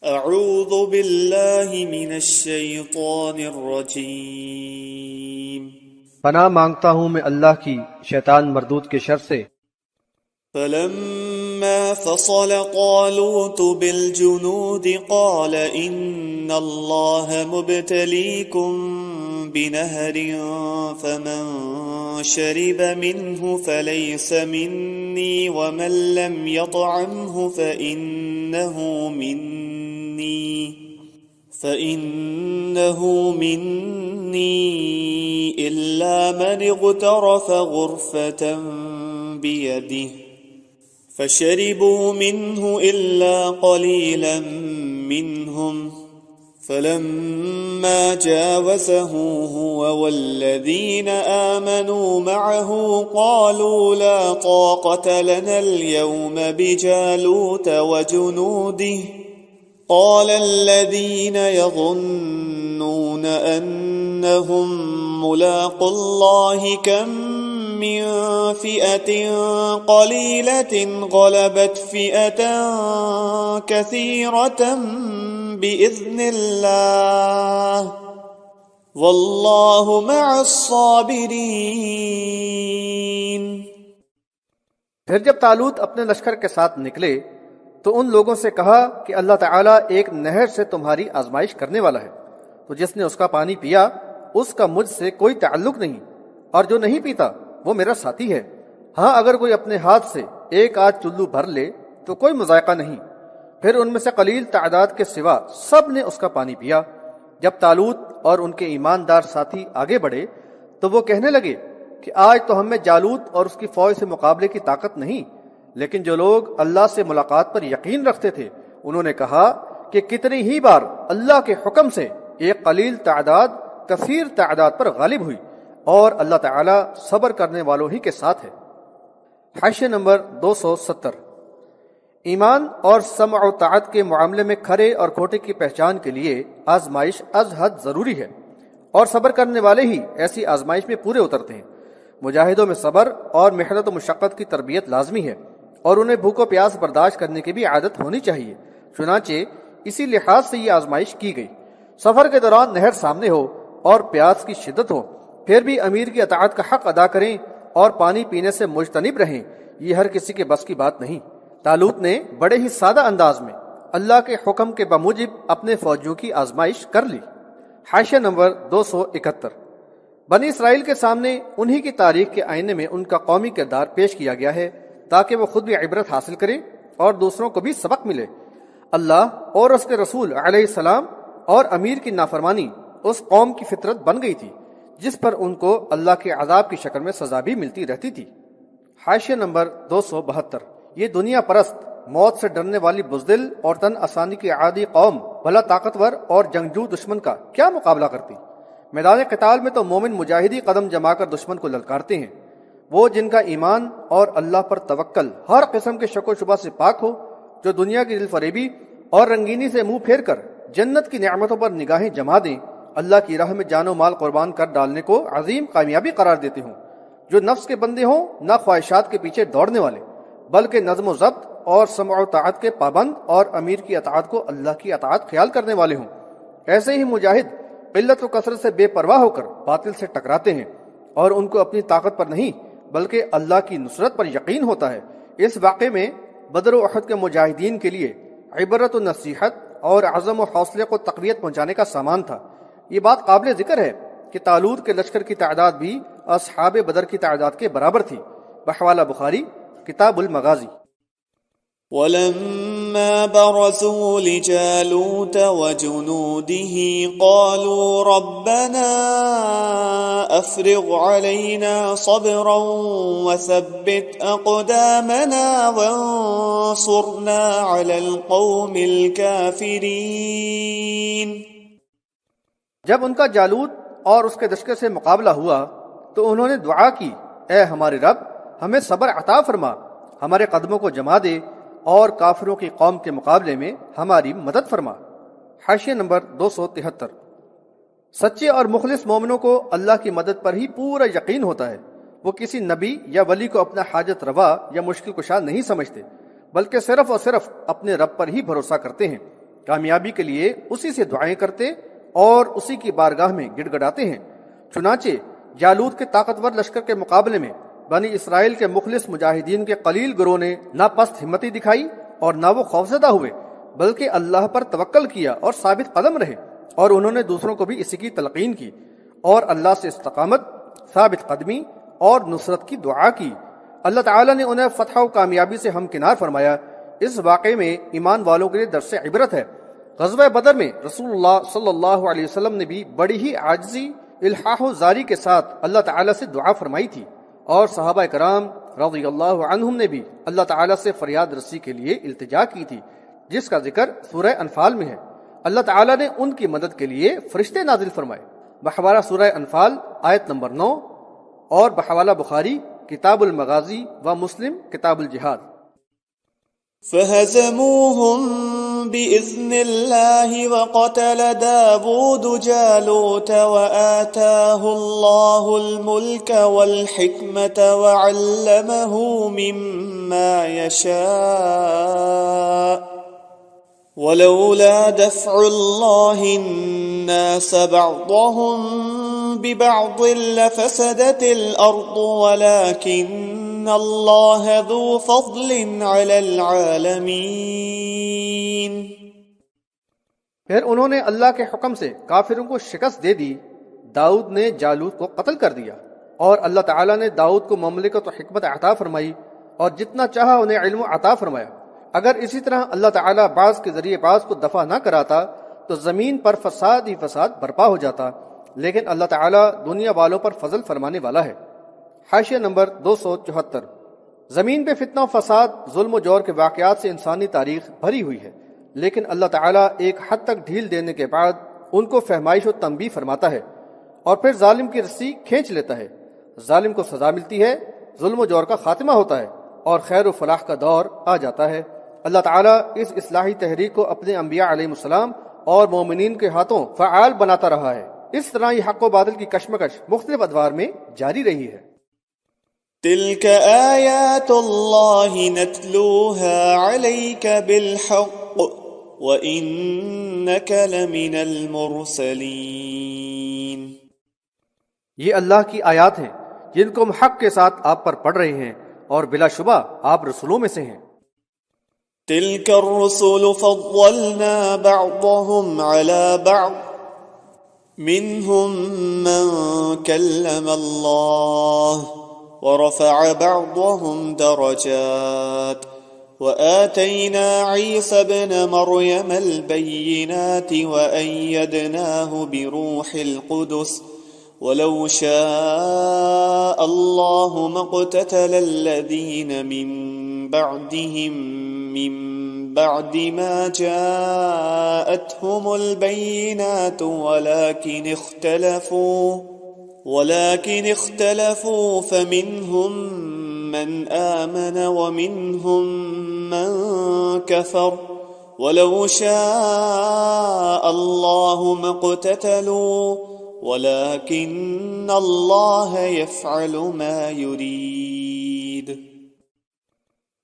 اعوذ باللہ من الشیطان الرجیم پناہ مانگتا ہوں میں اللہ کی شیطان مردود کے شر سے۔ فلما فصل طالوت بالجنود قال ان اللہ مبتلیکم بنہر فمن شرب منه فلیس منی ومن لم یطعمه فإنه مني إلا من اغترف غرفة بيده فشربوا منه إلا قليلا منهم فلما جاوزه هو والذين آمنوا معه قالوا لا طاقة لنا اليوم بجالوت وجنوده قال الذين يظنون أنهم ملاقو الله كم من فئة قليلة غلبت فئة كثيرة بإذن الله والله مع الصابرين۔ پھر جب طالوت اپنے لشکر کے ساتھ نکلے تو ان لوگوں سے کہا کہ اللہ تعالیٰ ایک نہر سے تمہاری آزمائش کرنے والا ہے، تو جس نے اس کا پانی پیا اس کا مجھ سے کوئی تعلق نہیں، اور جو نہیں پیتا وہ میرا ساتھی ہے۔ ہاں اگر کوئی اپنے ہاتھ سے ایک آدھ چلو بھر لے تو کوئی مذائقہ نہیں۔ پھر ان میں سے قلیل تعداد کے سوا سب نے اس کا پانی پیا۔ جب طالوت اور ان کے ایماندار ساتھی آگے بڑھے تو وہ کہنے لگے کہ آج تو ہم میں جالوت اور اس کی فوج سے مقابلے کی طاقت نہیں، لیکن جو لوگ اللہ سے ملاقات پر یقین رکھتے تھے انہوں نے کہا کہ کتنی ہی بار اللہ کے حکم سے ایک قلیل تعداد کثیر تعداد پر غالب ہوئی، اور اللہ تعالیٰ صبر کرنے والوں ہی کے ساتھ ہے۔ حاشیہ نمبر 270۔ ایمان اور سمع و طاعت کے معاملے میں کھرے اور کھوٹے کی پہچان کے لیے آزمائش از حد ضروری ہے، اور صبر کرنے والے ہی ایسی آزمائش میں پورے اترتے ہیں۔ مجاہدوں میں صبر اور محنت و مشقت کی تربیت لازمی ہے، اور انہیں بھوک و پیاس برداشت کرنے کی بھی عادت ہونی چاہیے۔ چنانچہ اسی لحاظ سے یہ آزمائش کی گئی۔ سفر کے دوران نہر سامنے ہو اور پیاس کی شدت ہو پھر بھی امیر کی اطاعت کا حق ادا کریں اور پانی پینے سے مجتنب رہیں، یہ ہر کسی کے بس کی بات نہیں۔ طالوت نے بڑے ہی سادہ انداز میں اللہ کے حکم کے بموجب اپنے فوجیوں کی آزمائش کر لی۔ حاشیہ نمبر 271۔ بنی اسرائیل کے سامنے انہی کی تاریخ کے آئینے میں ان کا قومی کردار پیش کیا گیا ہے تاکہ وہ خود بھی عبرت حاصل کریں اور دوسروں کو بھی سبق ملے۔ اللہ اور اس کے رسول علیہ السلام اور امیر کی نافرمانی اس قوم کی فطرت بن گئی تھی جس پر ان کو اللہ کے عذاب کی شکل میں سزا بھی ملتی رہتی تھی۔ حاشیہ نمبر 272۔ یہ دنیا پرست، موت سے ڈرنے والی بزدل اور تن آسانی کی عادی قوم بھلا طاقتور اور جنگجو دشمن کا کیا مقابلہ کرتی؟ میدان قتال میں تو مومن مجاہدی قدم جما کر دشمن کو للکارتے ہیں، وہ جن کا ایمان اور اللہ پر توکل ہر قسم کے شک و شبہ سے پاک ہو، جو دنیا کی دل فریبی اور رنگینی سے منہ پھیر کر جنت کی نعمتوں پر نگاہیں جما دیں، اللہ کی راہ میں جان و مال قربان کر ڈالنے کو عظیم کامیابی قرار دیتے ہوں، جو نفس کے بندے ہوں، نہ خواہشات کے پیچھے دوڑنے والے، بلکہ نظم و ضبط اور سمع و طاعت کے پابند اور امیر کی اطاعت کو اللہ کی اطاعت خیال کرنے والے ہوں۔ ایسے ہی مجاہد قلت و کثرت سے بے پرواہ ہو کر باطل سے ٹکراتے ہیں، اور ان کو اپنی طاقت پر نہیں بلکہ اللہ کی نصرت پر یقین ہوتا ہے۔ اس واقعے میں بدر و احد کے مجاہدین کے لیے عبرت و نصیحت اور عزم و حوصلے کو تقویت پہنچانے کا سامان تھا۔ یہ بات قابل ذکر ہے کہ طالوت کے لشکر کی تعداد بھی اصحاب بدر کی تعداد کے برابر تھی۔ بحوالہ بخاری کتاب المغازی۔ وَلَمَّا بَرَزُوا لِجَالُوتَ وَجُنُودِهِ قَالُوا رَبَّنَا أَفْرِغْ عَلَيْنَا صَبْرًا وَثَبِّتْ أَقْدَامَنَا وَانصُرْنَا عَلَى الْقَوْمِ الْكَافِرِينَ۔ جب ان کا جالوت اور اس کے لشکر سے مقابلہ ہوا تو انہوں نے دعا کی، اے ہمارے رب ہمیں صبر عطا فرما، ہمارے قدموں کو جما دے اور کافروں کی قوم کے مقابلے میں ہماری مدد فرما۔ حاشیہ نمبر 273۔ سچے اور مخلص مومنوں کو اللہ کی مدد پر ہی پورا یقین ہوتا ہے، وہ کسی نبی یا ولی کو اپنا حاجت روا یا مشکل کشا نہیں سمجھتے، بلکہ صرف اور صرف اپنے رب پر ہی بھروسہ کرتے ہیں۔ کامیابی کے لیے اسی سے دعائیں کرتے اور اسی کی بارگاہ میں گڑ گڑاتے ہیں۔ چنانچہ جالوت کے طاقتور لشکر کے مقابلے میں بنی اسرائیل کے مخلص مجاہدین کے قلیل گروہ نے نہ پست ہمتی دکھائی اور نہ وہ خوفزدہ ہوئے، بلکہ اللہ پر توکل کیا اور ثابت قدم رہے، اور انہوں نے دوسروں کو بھی اسی کی تلقین کی اور اللہ سے استقامت، ثابت قدمی اور نصرت کی دعا کی۔ اللہ تعالیٰ نے انہیں فتح و کامیابی سے ہمکنار فرمایا۔ اس واقعے میں ایمان والوں کے لیے درس عبرت ہے۔ غزوہ بدر میں رسول اللہ صلی اللہ علیہ وسلم نے بھی بڑی ہی عاجزی، الحاح و زاری کے ساتھ اللہ تعالیٰ سے دعا فرمائی تھی، اور صحابہ کرام رضی اللہ عنہم نے بھی اللہ تعالیٰ سے فریاد رسی کے لیے التجا کی تھی، جس کا ذکر سورہ انفال میں ہے۔ اللہ تعالیٰ نے ان کی مدد کے لیے فرشتے نازل فرمائے، بحوالہ سورہ انفال آیت نمبر 9، اور بحوالہ بخاری کتاب المغازی و مسلم کتاب الجہاد۔ فهزموهم بإذن الله وقتل داود جالوت وآتاه الله الملك والحكمة وعلمه مما يشاء ولولا دفع الله الناس بعضهم ببعض لفسدت الأرض ولكن الله ذو فضل على العالمين۔ پھر انہوں نے اللہ کے حکم سے کافروں کو شکست دے دی۔ داؤد نے جالوت کو قتل کر دیا، اور اللہ تعالیٰ نے داؤد کو مملکت و حکمت عطا فرمائی، اور جتنا چاہا انہیں علم عطا فرمایا۔ اگر اسی طرح اللہ تعالیٰ بعض کے ذریعے بعض کو دفع نہ کراتا تو زمین پر فساد ہی فساد برپا ہو جاتا، لیکن اللہ تعالیٰ دنیا والوں پر فضل فرمانے والا ہے۔ حاشیہ نمبر 274۔ زمین پہ فتنہ و فساد، ظلم و جور کے واقعات سے انسانی تاریخ بھری ہوئی ہے، لیکن اللہ تعالیٰ ایک حد تک ڈھیل دینے کے بعد ان کو فہمائش و تنبیہ فرماتا ہے، اور پھر ظالم کی رسی کھینچ لیتا ہے۔ ظالم کو سزا ملتی ہے، ظلم و جور کا خاتمہ ہوتا ہے، اور خیر و فلاح کا دور آ جاتا ہے۔ اللہ تعالیٰ اس اصلاحی تحریک کو اپنے انبیاء علیہ السلام اور مومنین کے ہاتھوں فعال بناتا رہا ہے۔ اس طرح یہ حق و باطل کی کشمکش مختلف ادوار میں جاری رہی ہے۔ تلك آیات اللہ نتلوها علیک بالحق وإنک لمن المرسلین۔ یہ اللہ کی آیات ہیں جن کو ہم حق کے ساتھ آپ پر پڑھ رہے ہیں، اور بلا شبہ آپ رسولوں میں سے ہیں۔ تلك الرسل فضلنا بعضهم على بعض منهم من كلم الله ورفع بعضهم درجات وآتينا عيسى ابن مريم البينات وأيدناه بروح القدس ولو شاء الله ما اقتتل الذين من بعدهم من بعد ما جاءتهم البينات ولكن اختلفوا فمنهم من آمن ومنهم من كفر ولو شاء الله ما اقتتلوا ولكن الله يفعل ما يريد۔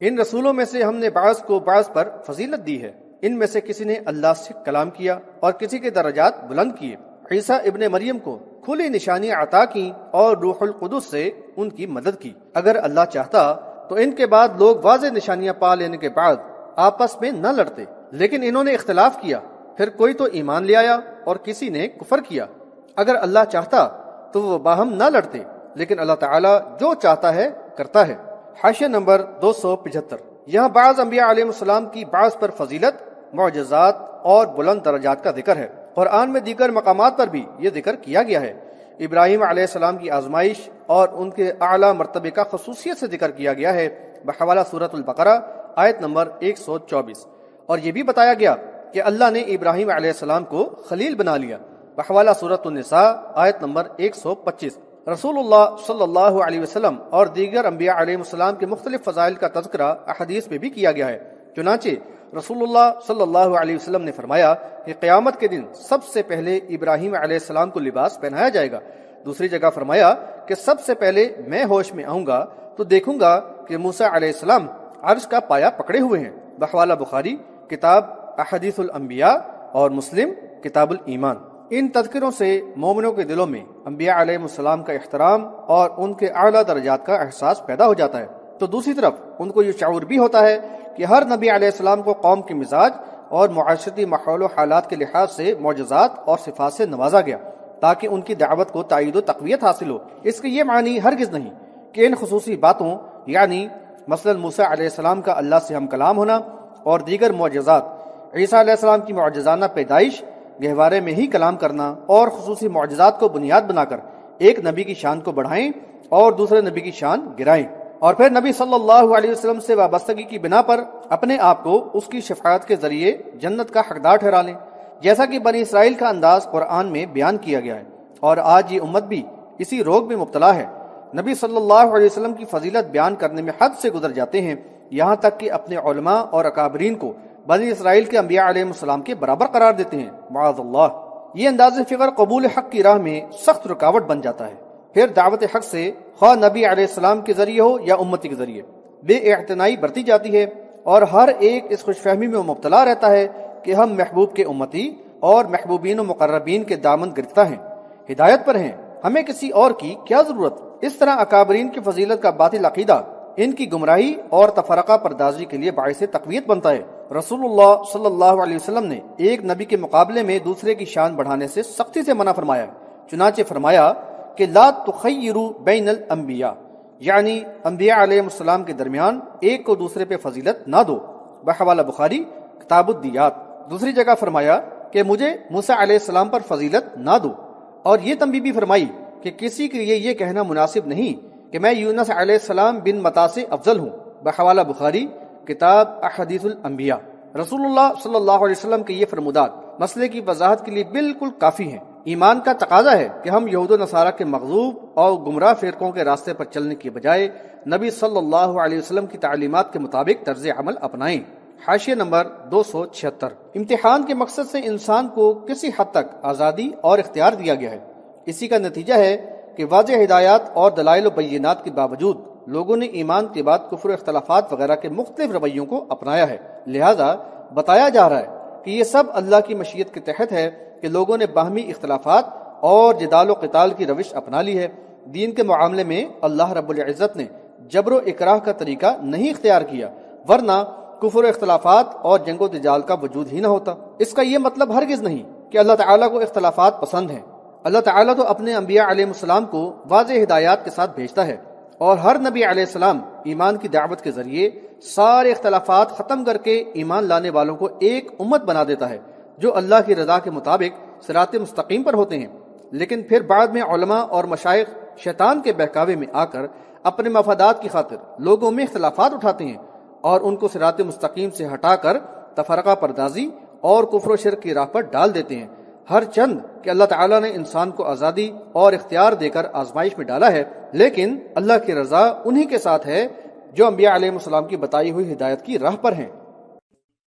ان رسولوں میں سے ہم نے بعض کو بعض پر فضیلت دی ہے۔ ان میں سے کسی نے اللہ سے کلام کیا اور کسی کے درجات بلند کیے۔ عیسیٰ ابن مریم کو کھلی نشانیاں عطا کی اور روح القدس سے ان کی مدد کی۔ اگر اللہ چاہتا تو ان کے بعد لوگ واضح نشانیاں پا لینے کے بعد آپس میں نہ لڑتے، لیکن انہوں نے اختلاف کیا، پھر کوئی تو ایمان لے آیا اور کسی نے کفر کیا۔ اگر اللہ چاہتا تو وہ باہم نہ لڑتے، لیکن اللہ تعالیٰ جو چاہتا ہے کرتا ہے۔ حاشیہ نمبر 275۔ یہاں بعض انبیاء علیہ السلام کی بعض پر فضیلت، معجزات اور بلند درجات کا ذکر ہے۔ قرآن میں دیگر مقامات پر بھی یہ ذکر کیا گیا ہے۔ ابراہیم علیہ السلام کی آزمائش اور ان کے اعلیٰ مرتبے کا خصوصیت سے ذکر کیا گیا ہے بحوالہ سورۃ البقرہ آیت نمبر 124، اور یہ بھی بتایا گیا کہ اللہ نے ابراہیم علیہ السلام کو خلیل بنا لیا بحوالہ سورۃ النساء آیت نمبر 125۔ رسول اللہ صلی اللہ علیہ وسلم اور دیگر انبیاء علیہ السلام کے مختلف فضائل کا تذکرہ احادیث میں بھی کیا گیا ہے۔ چنانچہ رسول اللہ صلی اللہ علیہ وسلم نے فرمایا کہ قیامت کے دن سب سے پہلے ابراہیم علیہ السلام کو لباس پہنایا جائے گا۔ دوسری جگہ فرمایا کہ سب سے پہلے میں ہوش میں آؤں گا تو دیکھوں گا کہ موسیٰ علیہ السلام عرش کا پایا پکڑے ہوئے ہیں بحوالہ بخاری کتاب احادیث الانبیاء اور مسلم کتاب الایمان۔ ان تذکروں سے مومنوں کے دلوں میں انبیاء علیہ السلام کا احترام اور ان کے اعلیٰ درجات کا احساس پیدا ہو جاتا ہے، تو دوسری طرف ان کو یہ شعور بھی ہوتا ہے کہ ہر نبی علیہ السلام کو قوم کے مزاج اور معاشرتی ماحول و حالات کے لحاظ سے معجزات اور صفات سے نوازا گیا تاکہ ان کی دعوت کو تائید و تقویت حاصل ہو۔ اس کے یہ معنی ہرگز نہیں کہ ان خصوصی باتوں یعنی مثلا موسیٰ علیہ السلام کا اللہ سے ہم کلام ہونا اور دیگر معجزات، عیسیٰ علیہ السلام کی معجزانہ پیدائش، گہوارے میں ہی کلام کرنا اور خصوصی معجزات کو بنیاد بنا کر ایک نبی کی شان کو بڑھائیں اور دوسرے نبی کی شان گرائیں، اور پھر نبی صلی اللہ علیہ وسلم سے وابستگی کی بنا پر اپنے آپ کو اس کی شفاعت کے ذریعے جنت کا حقدار ٹھہرا لیں، جیسا کہ بنی اسرائیل کا انداز قرآن میں بیان کیا گیا ہے، اور آج یہ امت بھی اسی روگ میں مبتلا ہے۔ نبی صلی اللہ علیہ وسلم کی فضیلت بیان کرنے میں حد سے گزر جاتے ہیں، یہاں تک کہ اپنے علماء اور اکابرین کو بنی اسرائیل کے انبیاء علیہ السلام کے برابر قرار دیتے ہیں، معاذ اللہ۔ یہ انداز فکر قبول حق کی راہ میں سخت رکاوٹ بن جاتا ہے۔ پھر دعوت حق سے خواہ نبی علیہ السلام کے ذریعے ہو یا امتی کے ذریعے بے اعتنائی برتی جاتی ہے، اور ہر ایک اس خوش فہمی میں مبتلا رہتا ہے کہ ہم محبوب کے امتی اور محبوبین و مقربین کے دامن گرفتہ ہیں، ہدایت پر ہیں، ہمیں کسی اور کی کیا ضرورت۔ اس طرح اکابرین کی فضیلت کا باطل عقیدہ ان کی گمراہی اور تفرقہ پردازی کے لیے باعث تقویت بنتا ہے۔ رسول اللہ صلی اللہ علیہ وسلم نے ایک نبی کے مقابلے میں دوسرے کی شان بڑھانے سے سختی سے منع فرمایا، چنانچہ فرمایا کہ لا تخیروا بین الانبیاء، یعنی انبیاء علیہ السلام کے درمیان ایک کو دوسرے پہ فضیلت نہ دو، بحوالہ بخاری کتاب الدیات۔ دوسری جگہ فرمایا کہ مجھے موسیٰ علیہ السلام پر فضیلت نہ دو، اور یہ تنبیہ بھی فرمائی کہ کسی کے لیے یہ کہنا مناسب نہیں کہ میں یونس علیہ السلام بن متا سے افضل ہوں، بحوالہ بخاری کتاب احادیث الانبیاء۔ رسول اللہ صلی اللہ علیہ وسلم کے یہ فرمودات مسئلے کی وضاحت کے لیے بالکل کافی ہیں۔ ایمان کا تقاضا ہے کہ ہم یہود و نصارہ کے مغضوب اور گمراہ فرقوں کے راستے پر چلنے کی بجائے نبی صلی اللہ علیہ وسلم کی تعلیمات کے مطابق طرز عمل اپنائیں۔ حاشیہ نمبر 276۔ امتحان کے مقصد سے انسان کو کسی حد تک آزادی اور اختیار دیا گیا ہے، اسی کا نتیجہ ہے کہ واضح ہدایات اور دلائل و بینات کے باوجود لوگوں نے ایمان کے بعد کفر و اختلافات وغیرہ کے مختلف رویوں کو اپنایا ہے۔ لہذا بتایا جا رہا ہے کہ یہ سب اللہ کی مشیت کے تحت ہے کہ لوگوں نے باہمی اختلافات اور جدال و قتال کی روش اپنا لی ہے۔ دین کے معاملے میں اللہ رب العزت نے جبر و اکراہ کا طریقہ نہیں اختیار کیا، ورنہ کفر و اختلافات اور جنگ و جدال کا وجود ہی نہ ہوتا۔ اس کا یہ مطلب ہرگز نہیں کہ اللہ تعالیٰ کو اختلافات پسند ہیں۔ اللہ تعالیٰ تو اپنے انبیاء علیہ السلام کو واضح ہدایات کے ساتھ بھیجتا ہے، اور ہر نبی علیہ السلام ایمان کی دعوت کے ذریعے سارے اختلافات ختم کر کے ایمان لانے والوں کو ایک امت بنا دیتا ہے جو اللہ کی رضا کے مطابق صراط مستقیم پر ہوتے ہیں۔ لیکن پھر بعد میں علماء اور مشائخ شیطان کے بہکاوے میں آ کر اپنے مفادات کی خاطر لوگوں میں اختلافات اٹھاتے ہیں اور ان کو صراط مستقیم سے ہٹا کر تفرقہ پردازی اور کفر و شرک کی راہ پر ڈال دیتے ہیں، ہر چند کہ اللہ تعالیٰ نے انسان کو آزادی اور اختیار دے کر آزمائش میں ڈالا ہے، لیکن اللہ کی رضا انہی کے ساتھ ہے جو انبیاء علیہ السلام کی بتائی ہوئی ہدایت کی راہ پر ہیں۔